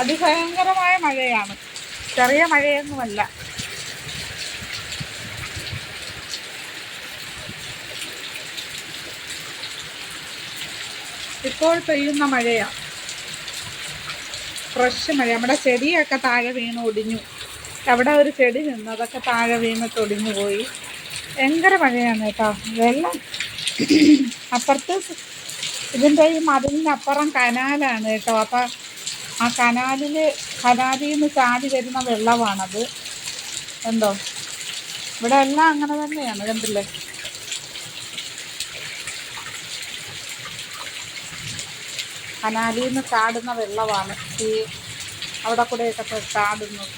അതിഭയങ്കരമായ മഴയാണ്, ചെറിയ മഴയൊന്നുമല്ല. ഇപ്പോൾ പെയ്യുന്ന മഴയാണ്, ഫ്രഷ് മഴ. നമ്മുടെ ചെടിയൊക്കെ താഴെ വീണ് ഒടിഞ്ഞു. അവിടെ ഒരു ചെടി നിന്ന് അതൊക്കെ താഴെ വീണിട്ട് ഒടിഞ്ഞു പോയി. ഭയങ്കര മഴയാണ് കേട്ടോ. വെള്ളം അപ്പുറത്ത് ഇതിൻ്റെ ഈ മതിലിനപ്പുറം കനാലാണ് കേട്ടോ. അപ്പം ആ കനാലിൽ നിന്ന് ചാടി വരുന്ന വെള്ളമാണത്. എന്തോ ഇവിടെ എല്ലാം അങ്ങനെ തന്നെയാണ്, കണ്ടില്ലേ? കനാലിൽ നിന്ന് ചാടുന്ന വെള്ളമാണ് ഈ അവിടെ കൂടെയൊക്കെ ചാടുന്നത്.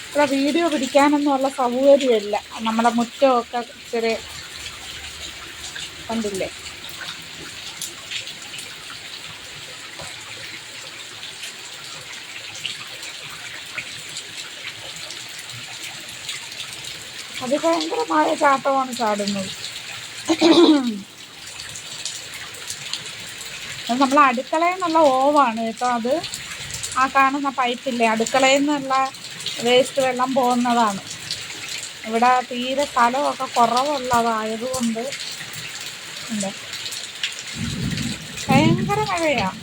ഇവിടെ വീഡിയോ പിടിക്കാനൊന്നുമുള്ള സൗകര്യമില്ല. നമ്മുടെ മുറ്റമൊക്കെ ഇച്ചിരി കണ്ടില്ലേ. അതിഭയങ്കരമായ ചാട്ടമാണ് ചാടുന്നത്. അത് നമ്മളെ അടുക്കളയിൽ നിന്നുള്ള ഓവാണ് കേട്ടോ. അത് ആ കാണുന്ന പൈപ്പില്ലേ, അടുക്കളയിൽ നിന്നുള്ള വേസ്റ്റ് വെള്ളം പോകുന്നതാണ്. ഇവിടെ തീരെ സ്ഥലമൊക്കെ കുറവുള്ളതായതുകൊണ്ട് ഉണ്ട്, ഭയങ്കര മഴയാണ്.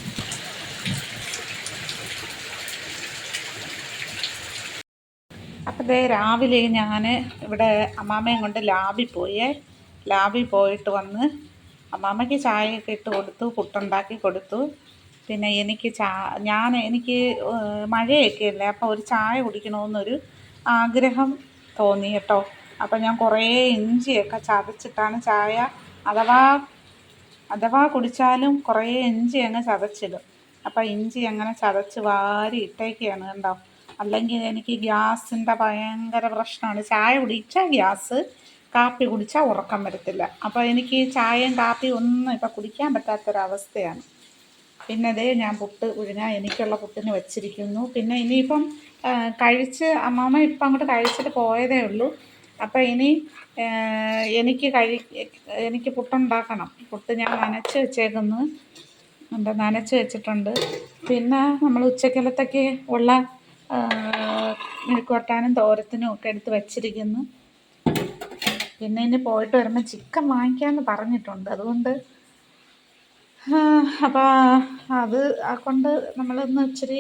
അപ്പം ദേ രാവിലെ ഞാൻ ഇവിടെ അമ്മാമ്മയും കൊണ്ട് ലാബിൽ പോയിട്ട് വന്ന് അമ്മാമ്മയ്ക്ക് ചായയൊക്കെ ഇട്ട് കൊടുത്തു, പുട്ടുണ്ടാക്കി കൊടുത്തു. പിന്നെ എനിക്ക് മഴയൊക്കെ അല്ലേ, അപ്പോൾ ഒരു ചായ കുടിക്കണമെന്നൊരു ആഗ്രഹം തോന്നി കേട്ടോ. അപ്പം ഞാൻ കുറേ ഇഞ്ചിയൊക്കെ ചതച്ചിട്ടാണ് ചായ, അഥവാ കുടിച്ചാലും കുറേ ഇഞ്ചി അങ്ങ് ചതച്ചിടും. അപ്പം ഇഞ്ചി അങ്ങനെ ചതച്ച് വാരി ഇട്ടേക്കാണ് കണ്ടോ. അല്ലെങ്കിൽ എനിക്ക് ഗ്യാസിൻ്റെ ഭയങ്കര പ്രശ്നമാണ്. ചായ കുടിച്ചാൽ ഗ്യാസ്, കാപ്പി കുടിച്ചാൽ ഉറക്കം വരത്തില്ല. അപ്പോൾ എനിക്ക് ചായയും കാപ്പിയും ഒന്നും ഇപ്പം കുടിക്കാൻ പറ്റാത്തൊരവസ്ഥയാണ്. പിന്നെ അതേ ഞാൻ പുട്ട് പുഴുങ്ങാൻ എനിക്കുള്ള പുട്ടിന് വെച്ചിരിക്കുന്നു. പിന്നെ ഇനിയിപ്പം അമ്മാമ്മ ഇപ്പം അങ്ങോട്ട് കഴിച്ചിട്ട് പോയതേ ഉള്ളൂ. അപ്പം ഇനി എനിക്ക് പുട്ടുണ്ടാക്കണം. പുട്ട് ഞാൻ നനച്ച് വെച്ചിട്ടുണ്ട്. പിന്നെ നമ്മൾ ഉച്ചക്കലത്തേക്ക് ഉള്ള മെഴുക്കുവരട്ടാനും തോരത്തിനും ഒക്കെ എടുത്ത് വെച്ചിരിക്കുന്നു. പിന്നെ ഇനി പോയിട്ട് വരുമ്പോൾ ചിക്കൻ വാങ്ങിക്കാമെന്ന് പറഞ്ഞിട്ടുണ്ട്. അതുകൊണ്ട് അപ്പോൾ അത് കൊണ്ട് നമ്മളൊന്ന് ഇച്ചിരി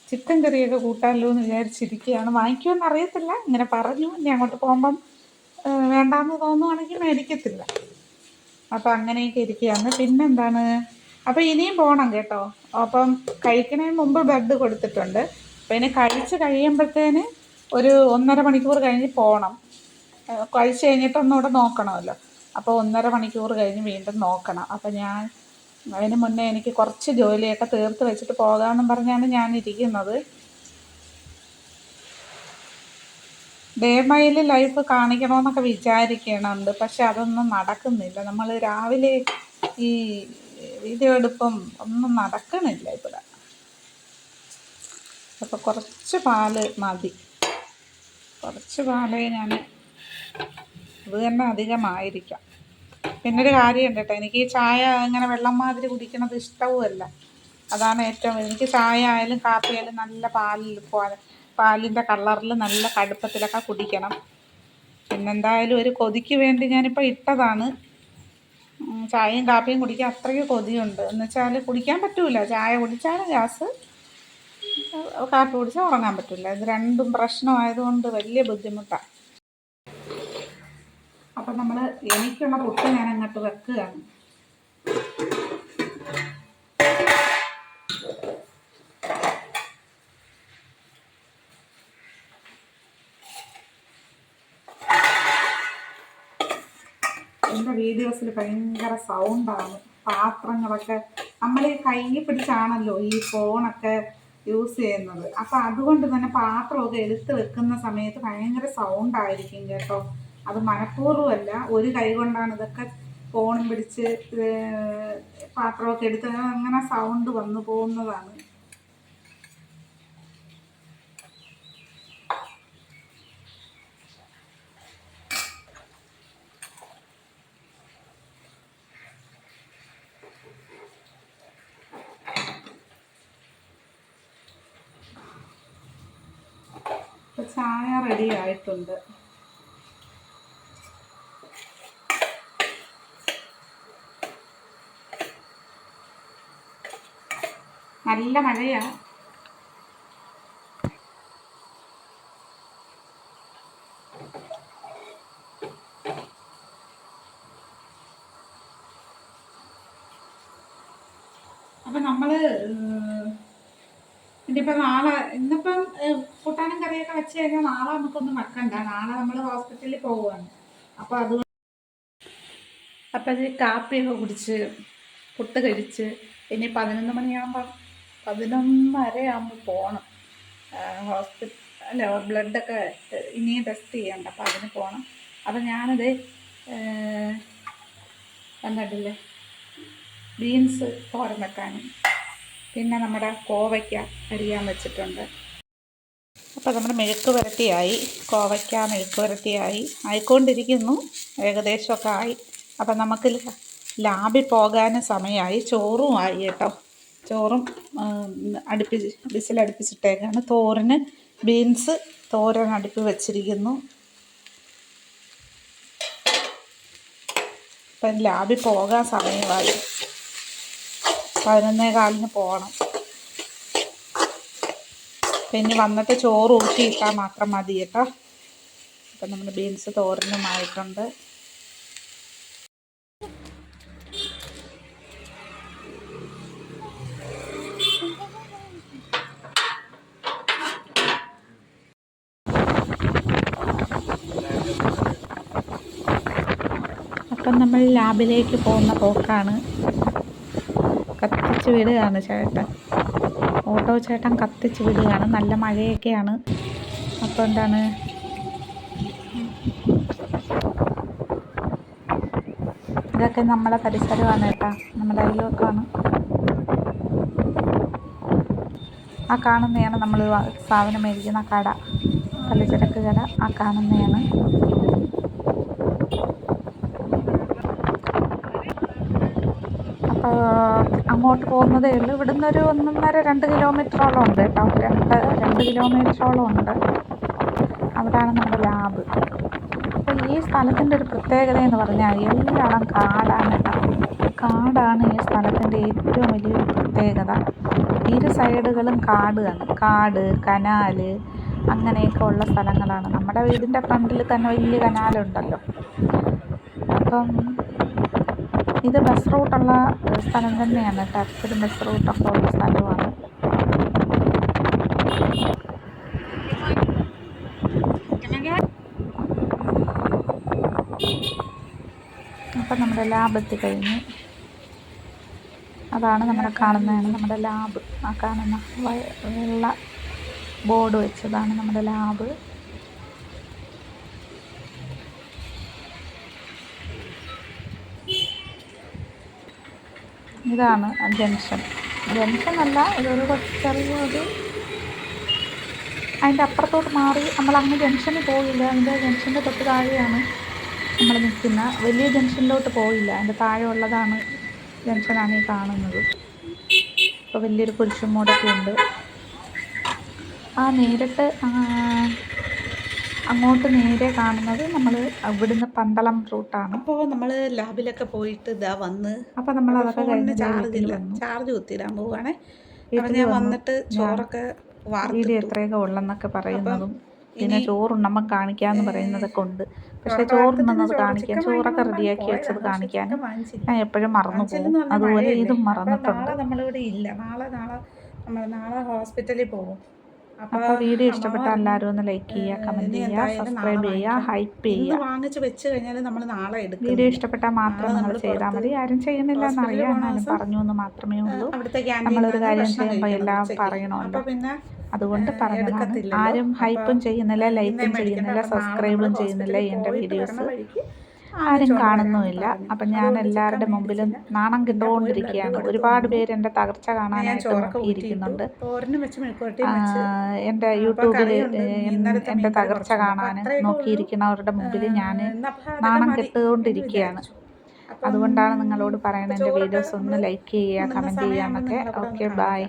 ചിക്കൻ കറിയൊക്കെ കൂട്ടാമല്ലോ എന്ന് വിചാരിച്ചിരിക്കുകയാണ്. വാങ്ങിക്കുമെന്ന് അറിയത്തില്ല, ഇങ്ങനെ പറഞ്ഞു. ഇനി അങ്ങോട്ട് പോകുമ്പം വേണ്ടാന്ന് തോന്നുവാണെങ്കിൽ മേടിക്കത്തില്ല. അപ്പം അങ്ങനെയൊക്കെ ഇരിക്കുകയാണ്. പിന്നെന്താണ്, അപ്പം ഇനിയും പോകണം കേട്ടോ. അപ്പം കഴിക്കുന്നതിന് മുമ്പ് ബ്ലഡ് കൊടുത്തിട്ടുണ്ട്. അപ്പം ഇനി കഴിച്ച് കഴിയുമ്പോഴത്തേന് ഒരു 1.5 മണിക്കൂർ കഴിഞ്ഞ് പോകണം. കഴിച്ച് കഴിഞ്ഞിട്ട് ഒന്നുകൂടെ നോക്കണമല്ലോ. അപ്പോൾ 1.5 മണിക്കൂർ കഴിഞ്ഞ് വീണ്ടും നോക്കണം. അപ്പം ഞാൻ അതിന് മുന്നേ എനിക്ക് കുറച്ച് ജോലിയൊക്കെ തീർത്ത് വെച്ചിട്ട് പോകാമെന്നും പറഞ്ഞാണ് ഞാൻ ഇരിക്കുന്നത്. ഡേ മൈൽ ലൈഫ് കാണിക്കണമെന്നൊക്കെ വിചാരിക്കണുണ്ട്, പക്ഷെ അതൊന്നും നടക്കുന്നില്ല. നമ്മൾ രാവിലെ ഈ വീഡിയോ എടുപ്പം ഒന്നും നടക്കണില്ല ഇവിടെ. അപ്പോൾ കുറച്ച് പാല് മതി, കുറച്ച് പാലേ ഞാൻ, അത് തന്നെ അധികമായിരിക്കാം. പിന്നൊരു കാര്യമുണ്ട് കേട്ടോ, എനിക്ക് ഈ ചായ ഇങ്ങനെ വെള്ളം മാതിരി കുടിക്കണത് ഇഷ്ടവുമല്ല. അതാണ് ഏറ്റവും, എനിക്ക് ചായ ആയാലും കാപ്പി ആയാലും നല്ല പാലിൻ്റെ കളറിൽ നല്ല കടുപ്പത്തിലൊക്കെ കുടിക്കണം. പിന്നെന്തായാലും ഒരു കൊതിക്ക് വേണ്ടി ഞാനിപ്പോൾ ഇട്ടതാണ്. ചായയും കാപ്പിയും കുടിക്കാൻ അത്രയ്ക്ക് കൊതിയുണ്ട്. എന്നുവെച്ചാൽ കുടിക്കാൻ പറ്റില്ല. ചായ കുടിച്ചാൽ ഗ്യാസ്, കാപ്പി കുടിച്ചാൽ ഉറങ്ങാൻ പറ്റില്ല. ഇത് രണ്ടും പ്രശ്നമായതുകൊണ്ട് വലിയ ബുദ്ധിമുട്ടാണ്. അപ്പം എനിക്കുള്ള പുട്ട് ഞാൻ അങ്ങോട്ട് വെക്കുകയാണ്. എൻ്റെ വീഡിയോസിൽ ഭയങ്കര സൗണ്ടാണ്. പാത്രങ്ങളൊക്കെ നമ്മൾ ഈ കയ്യിൽ പിടിച്ചാണല്ലോ ഈ ഫോണൊക്കെ യൂസ് ചെയ്യുന്നത്. അപ്പം അതുകൊണ്ട് തന്നെ പാത്രമൊക്കെ എടുത്ത് വെക്കുന്ന സമയത്ത് ഭയങ്കര സൗണ്ടായിരിക്കും കേട്ടോ. അത് മനഃപൂർവ്വമല്ല, ഒരു കൈ കൊണ്ടാണ് ഇതൊക്കെ ഫോണും പിടിച്ച് പാത്രമൊക്കെ എടുത്ത് അങ്ങനെ സൗണ്ട് വന്നു പോകുന്നതാണ്. ചായ റെഡി ആയിട്ടുണ്ട്. നല്ല മഴയാണ്. അപ്പം നമ്മൾ ഇനിയിപ്പോൾ നാളെ ഇന്നിപ്പം കൂട്ടാനും കറിയൊക്കെ വെച്ച് കഴിഞ്ഞാൽ നാളെ നമുക്കൊന്നും വെക്കണ്ട. നാളെ നമ്മൾ ഹോസ്പിറ്റലിൽ പോവുകയാണ്. അപ്പോൾ അത് ഇത് കാപ്പിയൊക്കെ കുടിച്ച് പുട്ട് കഴിച്ച് ഇനി 11 മണിയാകുമ്പം 11:30 പോകണം ബ്ലഡൊക്കെ ഇനിയും ടെസ്റ്റ് ചെയ്യണ്ട. അപ്പോൾ അതിന് പോകണം. അപ്പം ഞാനത് കണ്ടിട്ടില്ലേ, ബീൻസ് തോരൻ വെക്കാനും പിന്നെ നമ്മുടെ കോവയ്ക്ക അരിയാൻ വെച്ചിട്ടുണ്ട്. അപ്പോൾ നമ്മുടെ മെഴുക്ക് പുരട്ടിയായി, കോവയ്ക്ക മെഴുക്ക് പുരട്ടിയായി ആയിക്കൊണ്ടിരിക്കുന്നു. ഏകദേശമൊക്കെ ആയി. അപ്പം നമുക്ക് ലാബിൽ പോകാനും സമയമായി. ചോറും ആയി കേട്ടോ. ചോറും വിസിലടുപ്പിച്ചിട്ടേക്കാണ്. തോരന് ബീൻസ് തോരൻ അടുപ്പ് വെച്ചിരിക്കുന്നു. അപ്പം ലാബിൽ പോകാൻ സമയമായി. 11:15 പോകണം. പിന്നെ വന്നിട്ട് ചോറ് ഊറ്റിയിട്ടാൽ മാത്രം മതി കേട്ടോ. അപ്പം നമ്മുടെ ബീൻസ് തോരനുമായിട്ടുണ്ട്. അപ്പം നമ്മൾ ലാബിലേക്ക് പോകുന്ന പോക്കാണ്. കത്തിച്ച് വിടുകയാണ് ചേട്ടൻ. ഓട്ടോ ചേട്ടൻ കത്തിച്ച് വിടുകയാണ്. നല്ല മഴയൊക്കെയാണ്. അപ്പോൾ എന്താണ്, ഇതൊക്കെ നമ്മളെ പരിസരമാണ് കേട്ടോ. നമ്മുടെ അയൽവക്കമാണ്. ആ കാണുന്നതാണ് നമ്മൾ സാധനം മേടിക്കുന്ന കട, പലചരക്ക് കട. ആ കാണുന്നതാണ്. അപ്പോൾ അങ്ങോട്ട് പോകുന്നതേ ഉള്ളൂ. ഇവിടുന്ന് ഒരു 1.5-2 കിലോമീറ്ററോളം ഉണ്ട് കേട്ടോ. 2 കിലോമീറ്ററോളം ഉണ്ട്. അവിടെയാണ് നമ്മുടെ ലാബ്. അപ്പോൾ ഈ സ്ഥലത്തിൻ്റെ ഒരു പ്രത്യേകത എന്ന് പറഞ്ഞാൽ എല്ലാം കാടാണ് കേട്ടോ. കാടാണ് ഈ സ്ഥലത്തിൻ്റെ ഏറ്റവും വലിയൊരു പ്രത്യേകത. ഇരു സൈഡുകളും കാടാണ്. കാട്, കനാല് അങ്ങനെയൊക്കെ ഉള്ള സ്ഥലങ്ങളാണ്. നമ്മുടെ വീടിൻ്റെ ഫ്രണ്ടിൽ തന്നെ വലിയ കനാലുണ്ടല്ലോ. അപ്പം ഇത് ബസ് റൂട്ടുള്ള സ്ഥലം തന്നെയാണ് കേട്ടോ. എപ്പോഴും ബസ് റൂട്ടൊക്കെ ഉള്ള സ്ഥലമാണ്. അപ്പം നമ്മുടെ ലാബ് എത്തിക്കഴിഞ്ഞ്. അതാണ് നമ്മുടെ കാണുന്നതാണ് നമ്മുടെ ലാബ്. ആ കാണുന്ന വെള്ള ബോർഡ് വെച്ചതാണ് നമ്മുടെ ലാബ്. ഇതാണ് ജംഗ്ഷൻ. ജംഗ്ഷനല്ല, ഇതൊരു ചെറിയൊരു അതിൻ്റെ അപ്പുറത്തോട്ട് മാറി നമ്മൾ അങ്ങ് ജംഗ്ഷനിൽ പോയില്ല. അതിൻ്റെ ജംഗ്ഷൻ്റെ തൊട്ട് താഴെയാണ് നമ്മൾ നിൽക്കുന്ന. വലിയ ജംഗ്ഷനിലോട്ട് പോയില്ല. അതിൻ്റെ താഴെ ഉള്ളതാണ് ജംഗ്ഷനാണ് ഈ കാണുന്നത്. ഇപ്പോൾ വലിയൊരു കുരിശുമൂടൊക്കെ ഉണ്ട്. ആ നേരിട്ട് അങ്ങോട്ട് നേരെ കാണുന്നത് നമ്മൾ ഇവിടുന്ന് പന്തളം റൂട്ടാണ്. അപ്പോൾ നമ്മൾ ലാബിലൊക്കെ പോയിട്ട് ഇതാ വന്ന്. അപ്പോൾ നമ്മൾ അതൊക്കെ കഴിഞ്ഞ് ചാർജ് കുത്തിയിടാൻ പോവുകയാണെ. അപ്പം ഞാൻ വന്നിട്ട് ചോറൊക്കെ വീഡിയോ എത്രയൊക്കെ ഉള്ളെന്നൊക്കെ പറയുന്നതും പിന്നെ ചോറുണ്ണമ്മ കാണിക്കാമെന്ന് പറയുന്നതൊക്കെ ഉണ്ട്. പക്ഷേ ചോറുണ്ടെന്നത് കാണിക്കാൻ, ചോറൊക്കെ റെഡിയാക്കി വെച്ചത് കാണിക്കാൻ ഞാൻ എപ്പോഴും മറന്നു പോകും. അതുപോലെ ഇതും മറന്നിട്ടുണ്ട്. നമ്മളിവിടെ ഇല്ല. നാളെ ഹോസ്പിറ്റലിൽ പോകും. അപ്പോൾ വീഡിയോ ഇഷ്ടപ്പെട്ട എല്ലാവരും ഒന്ന് ലൈക്ക് ചെയ്യുക, കമൻറ്റ് ചെയ്യുക, സബ്സ്ക്രൈബ് ചെയ്യുക, ഹൈപ്പ് ചെയ്യുക. വാങ്ങിച്ച് വെച്ച് കഴിഞ്ഞാൽ നമ്മൾ നാളെ എടുക്കും. വീഡിയോ ഇഷ്ടപ്പെട്ടാൽ മാത്രം നമ്മൾ ചെയ്താൽ മതി. ആരും ചെയ്യുന്നില്ല എന്നറിയാം, എന്നാലും പറഞ്ഞു എന്ന് മാത്രമേ ഉള്ളൂ. നമ്മളൊരു കാര്യം ചെയ്യുമ്പോൾ എല്ലാം പറയണമല്ലോ, അതുകൊണ്ട് പറഞ്ഞതാണ്. ആരും ഹൈപ്പും ചെയ്യുന്നില്ല, ലൈക്കും ചെയ്യുന്നില്ല, സബ്സ്ക്രൈബും ചെയ്യുന്നില്ല. എൻ്റെ വീഡിയോസ് ആരും കാണുന്നുമില്ല. അപ്പം ഞാൻ എല്ലാവരുടെ മുമ്പിലും നാണം കിട്ടുകൊണ്ടിരിക്കുകയാണ്. ഒരുപാട് പേര് എൻ്റെ തകർച്ച കാണാനായിട്ട് നോക്കിയിരിക്കുന്നുണ്ട്. എൻ്റെ യൂട്യൂബിൽ എൻ്റെ തകർച്ച കാണാൻ നോക്കിയിരിക്കുന്നവരുടെ മുമ്പിൽ ഞാൻ നാണം കെട്ടുകൊണ്ടിരിക്കുകയാണ്. അതുകൊണ്ടാണ് നിങ്ങളോട് പറയുന്നത് എൻ്റെ വീഡിയോസ് ഒന്ന് ലൈക്ക് ചെയ്യുക, കമൻറ്റ് ചെയ്യുക എന്നൊക്കെ. Okay, by.